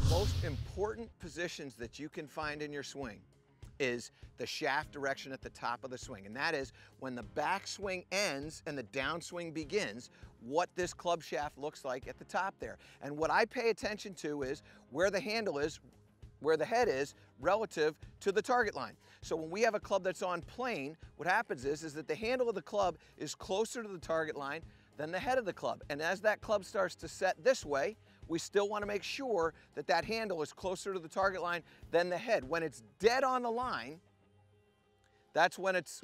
the most important positions that you can find in your swing is the shaft direction at the top of the swing. And that is when the backswing ends and the downswing begins, what this club shaft looks like at the top there. And what I pay attention to is where the handle is, where the head is relative to the target line. So when we have a club that's on plane, what happens is that the handle of the club is closer to the target line than the head of the club. And as that club starts to set this way, we still want to make sure that that handle is closer to the target line than the head. When it's dead on the line, that's when it's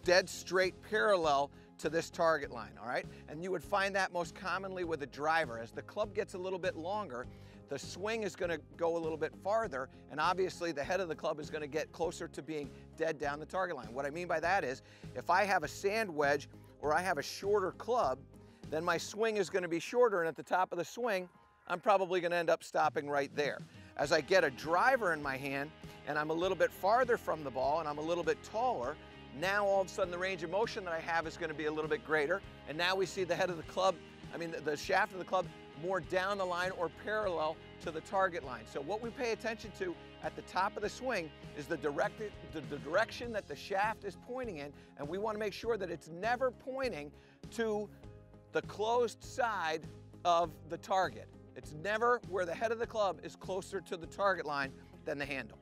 dead straight parallel to this target line, all right? And you would find that most commonly with a driver. As the club gets a little bit longer, the swing is going to go a little bit farther, and obviously the head of the club is going to get closer to being dead down the target line. What I mean by that is, if I have a sand wedge or I have a shorter club, then my swing is going to be shorter, and at the top of the swing, I'm probably going to end up stopping right there. As I get a driver in my hand and I'm a little bit farther from the ball and I'm a little bit taller, now all of a sudden the range of motion that I have is going to be a little bit greater, and now we see the head of the club, the shaft of the club, more down the line or parallel to the target line. So what we pay attention to at the top of the swing is the direction that the shaft is pointing in, and we want to make sure that it's never pointing to the closed side of the target. It's never where the head of the club is closer to the target line than the handle.